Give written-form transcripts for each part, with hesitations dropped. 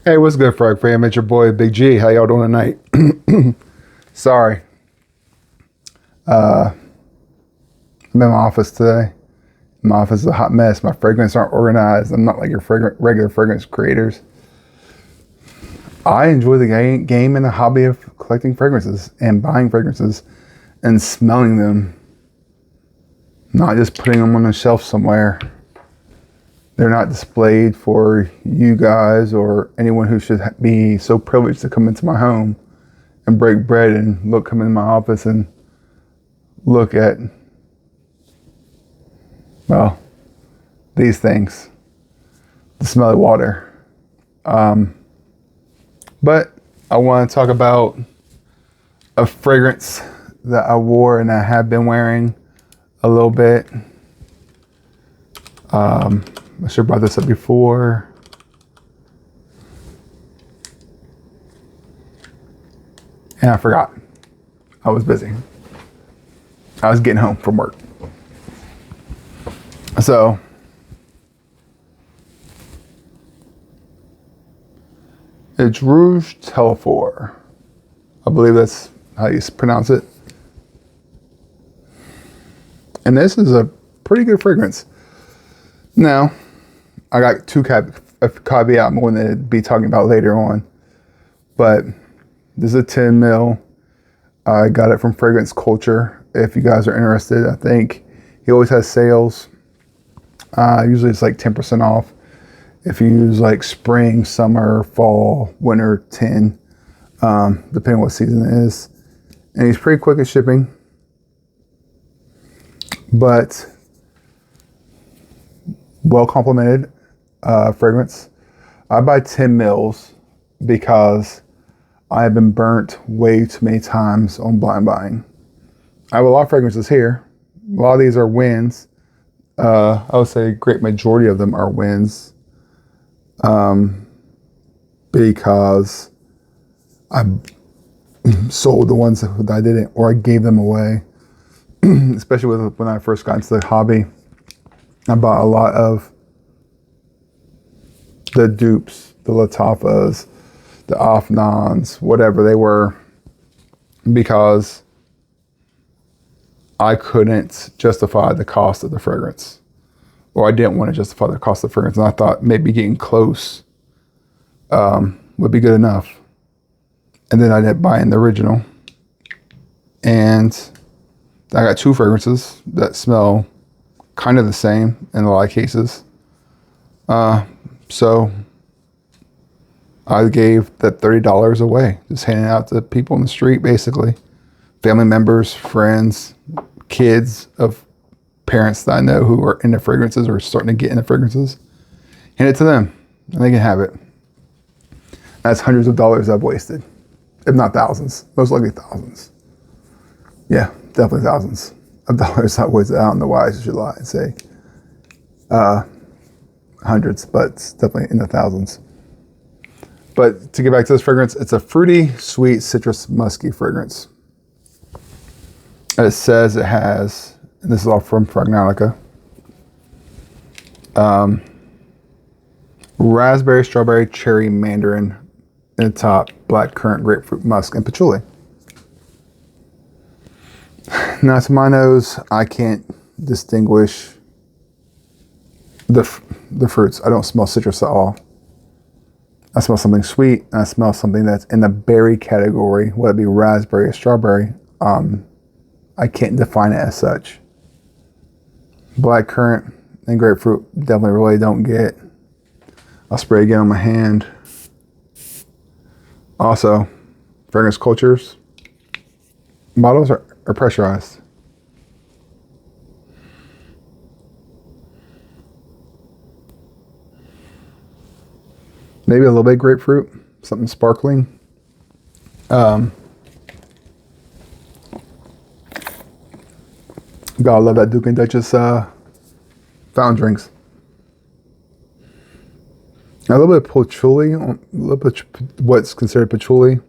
Hey, what's good, Frog fam? It's your boy Big G. How y'all doing tonight? Sorry, I'm in my office today. My office is a hot mess. My fragrances aren't organized. I'm not like your regular fragrance creators. I enjoy the game and the hobby of collecting fragrances and buying fragrances and smelling them, not just putting them on a shelf somewhere. They're not displayed for you guys or anyone who should be so privileged to come into my home and break bread and come in my office and look at, well, these things, the smelly water. But I want to talk about a fragrance that I wore and I have been wearing a little bit. I should have brought this up before. And I forgot. I was busy. I was getting home from work. So, it's Rouge Trafalgar. I believe that's how you pronounce it. And this is a pretty good fragrance. Now, I got a caveat I'm going to be talking about later on. But this is a 10 mil. I got it from Fragrance Culture. If you guys are interested, I think he always has sales. Usually it's like 10% off. If you use like spring, summer, fall, winter, 10, depending on what season it is. And he's pretty quick at shipping. But well complimented fragrance. I buy 10 mils because I have been burnt way too many times on blind buying. I have a lot of fragrances here. A lot of these are wins. I would say a great majority of them are wins. Because I sold the ones that I didn't, or I gave them away. Especially when I first got into the hobby. I bought a lot of the dupes, the Latafas, the Afnans, whatever they were, because I couldn't justify the cost of the fragrance, or I didn't want to justify the cost of the fragrance, and I thought maybe getting close would be good enough. And then I ended up buying the original, and I got two fragrances that smell kind of the same in a lot of cases. So I gave that $30 away, just handing out to people in the street, basically. Family members, friends, kids of parents that I know who are into fragrances or starting to get into fragrances. Hand it to them, and they can have it. That's hundreds of dollars I've wasted, if not thousands, most likely thousands. Yeah, definitely thousands of dollars I wasted. I don't know why I should lie and say hundreds, but it's definitely in the thousands. But to get back to this fragrance, it's a fruity, sweet, citrus, musky fragrance. It says it has, and this is all from Fragnatica, raspberry, strawberry, cherry, mandarin in the top, black currant, grapefruit, musk, and patchouli. Now, to my nose, I can't distinguish the fruits. I don't smell citrus at all. I smell something sweet, and I smell something that's in the berry category, whether it be raspberry or strawberry. I can't define it as such. Black currant and grapefruit definitely really don't get. I'll spray again on my hand. Also, Fragrance Cultures bottles are pressurized. Maybe a little bit of grapefruit, something sparkling. Gotta love that Duke and Duchess fountain drinks. A little bit of patchouli, a little bit what's considered patchouli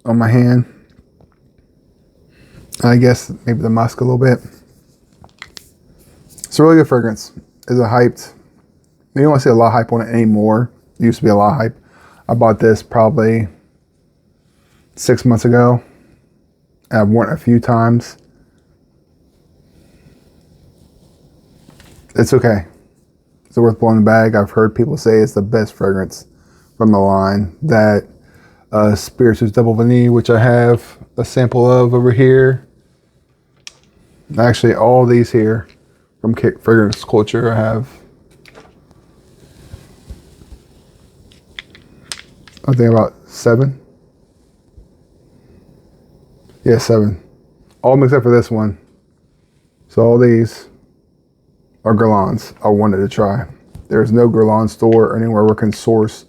on my hand. I guess maybe the musk a little bit. It's a really good fragrance. Is it hyped? You don't want to see a lot of hype on it anymore. It used to be a lot of hype. I bought this probably 6 months ago. I've worn it a few times. It's okay. It's worth blowing the bag. I've heard people say it's the best fragrance from the line. That Spirituous Double Vanille, which I have a sample of over here. Actually, all these here from Fragrance Culture I have. I think about 7. Yeah, 7. All except for this one. So all these are Guerlains I wanted to try. There's no Guerlain store or anywhere where I can source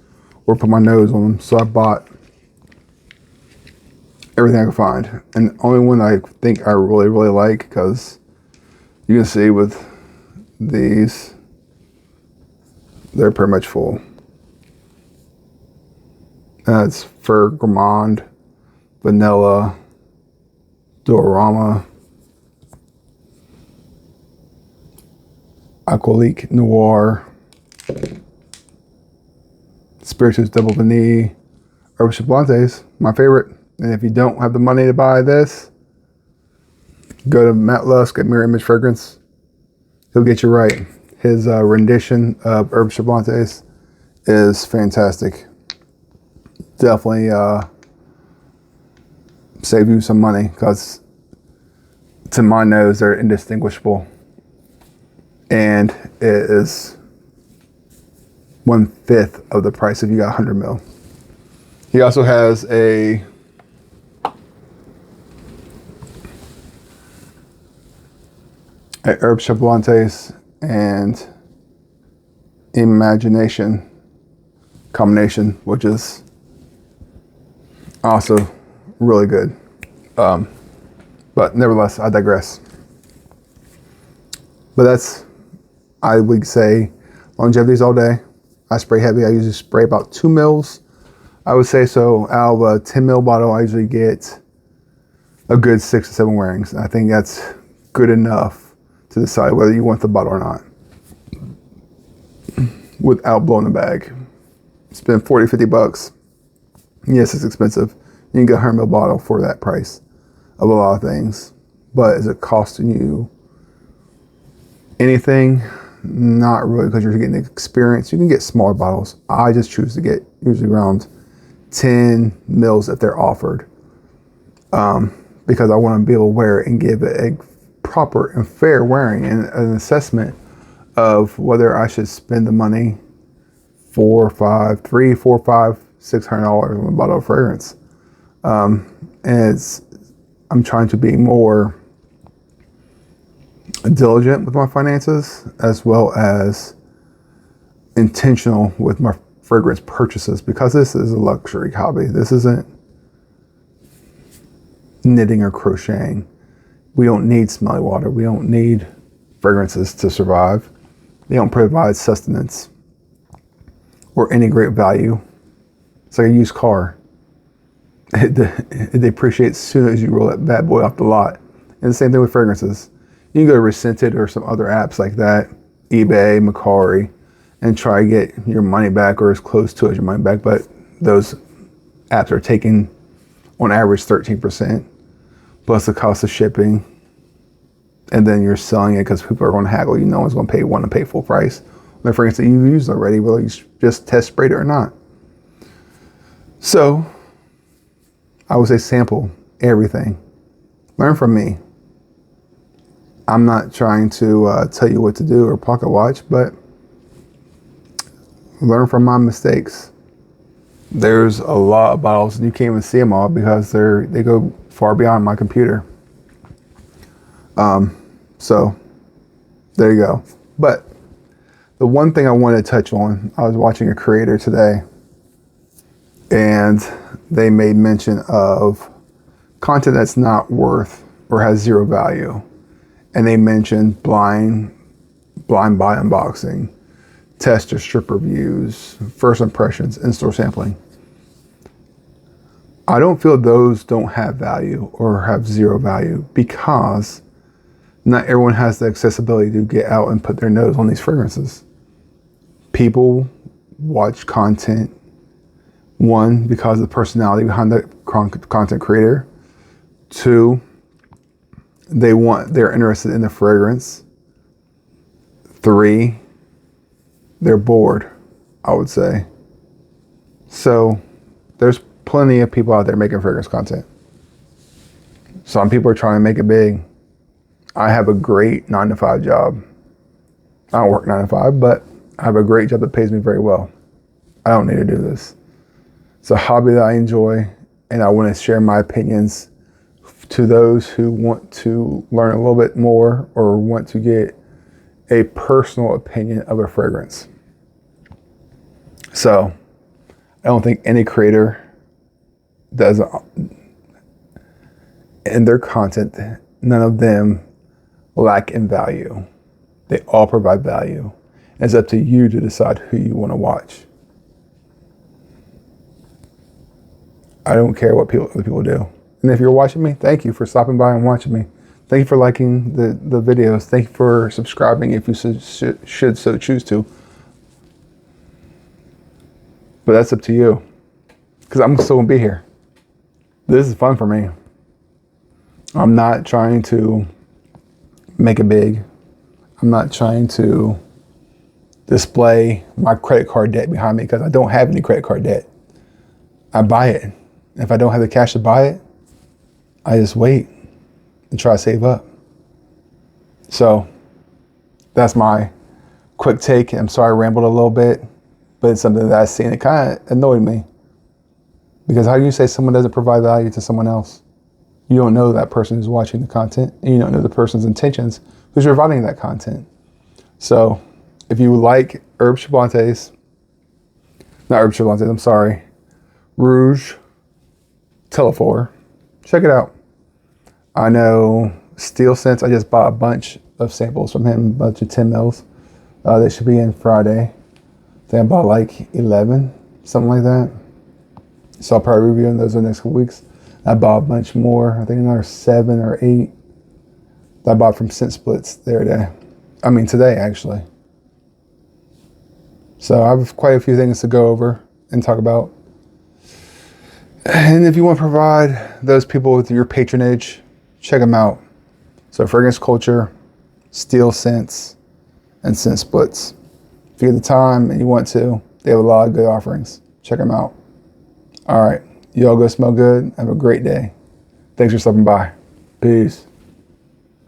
or put my nose on them. So I bought everything I could find. And the only one I think I really, really like, because you can see with these, they're pretty much full. It's Fur Gourmand, Vanilla, Diorama, Alcoolique Noir, Spirituous Double Vanille, Herbes Chaplantes, my favorite. And if you don't have the money to buy this, go to Matt Lusk at Mirror Image Fragrance. He'll get you right. His rendition of Herbes Chaplantes is fantastic. Definitely save you some money, because to my nose they're indistinguishable, and it is 1/5 of the price if you got 100 ml. He also has a Herbes Chaplantes and Imagination combination, which is also really good. But nevertheless, I digress. But that's, I would say, longevities all day. I spray heavy. I usually spray about 2 mils. I would say so. Out of a 10 ml bottle, I usually get a good 6 to 7 wearings. I think that's good enough to decide whether you want the bottle or not without blowing the bag. Spend 40, 50 bucks. Yes, it's expensive. You can get a 100 ml bottle for that price of a lot of things. But is it costing you anything? Not really, because you're getting the experience. You can get smaller bottles. I just choose to get usually around 10 mils if they're offered, because I want to be able to wear it and give it a proper and fair wearing and an assessment of whether I should spend the money $600 on a bottle of fragrance. And I'm trying to be more diligent with my finances, as well as intentional with my fragrance purchases, because this is a luxury hobby. This isn't knitting or crocheting. We don't need smelly water. We don't need fragrances to survive. They don't provide sustenance or any great value. It's like a used car. It depreciates as soon as you roll that bad boy off the lot. And the same thing with fragrances. You can go to Resented or some other apps like that, eBay, Mercari, and try to get your money back, or as close to as your money back. But those apps are taking, on average, 13%, plus the cost of shipping. And then you're selling it because people are going to haggle you. No one's going to pay full price on the fragrance that you've used already, whether you just test sprayed it or not. So I would say sample everything. Learn from me. I'm not trying to tell you what to do or pocket watch, but learn from my mistakes. There's a lot of bottles and you can't even see them all because they go far beyond my computer. So there you go. But the one thing I wanted to touch on, I was watching a creator today, and they made mention of content that's not worth or has zero value. And they mentioned blind buy unboxing, test or strip reviews, first impressions, in-store sampling. I don't feel those don't have value or have zero value, because not everyone has the accessibility to get out and put their nose on these fragrances. People watch content One, because of the personality behind the content creator. Two, they're interested in the fragrance. Three, they're bored, I would say. So there's plenty of people out there making fragrance content. Some people are trying to make it big. I have a great 9-to-5 job. I don't work 9 to 5, but I have a great job that pays me very well. I don't need to do this. It's a hobby that I enjoy, and I want to share my opinions to those who want to learn a little bit more or want to get a personal opinion of a fragrance. So I don't think any creator does in their content, none of them lack in value. They all provide value. And it's up to you to decide who you want to watch. I don't care what other people do. And if you're watching me, thank you for stopping by and watching me. Thank you for liking the videos. Thank you for subscribing if you should so choose to. But that's up to you. Because I'm still going to be here. This is fun for me. I'm not trying to make it big. I'm not trying to display my credit card debt behind me because I don't have any credit card debt. I buy it. If I don't have the cash to buy it, I just wait and try to save up. So that's my quick take. I'm sorry I rambled a little bit, but it's something that I see and it kind of annoyed me. Because how do you say someone doesn't provide value to someone else? You don't know that person who's watching the content, and you don't know the person's intentions who's providing that content. So if you like Rouge Trafalgar, check it out. I know Steel Scents, I just bought a bunch of samples from him, a bunch of 10 mils. They should be in Friday. I think I bought like 11, something like that. So I'll probably review those in the next couple weeks. I bought a bunch more, I think another 7 or 8 that I bought from Scent Splits today actually. So I have quite a few things to go over and talk about. And if you want to provide those people with your patronage, check them out. So Fragrance Culture, Steel Scents, and Scent Splits. If you have the time and you want to, they have a lot of good offerings. Check them out. All right. Y'all go smell good. Have a great day. Thanks for stopping by. Peace.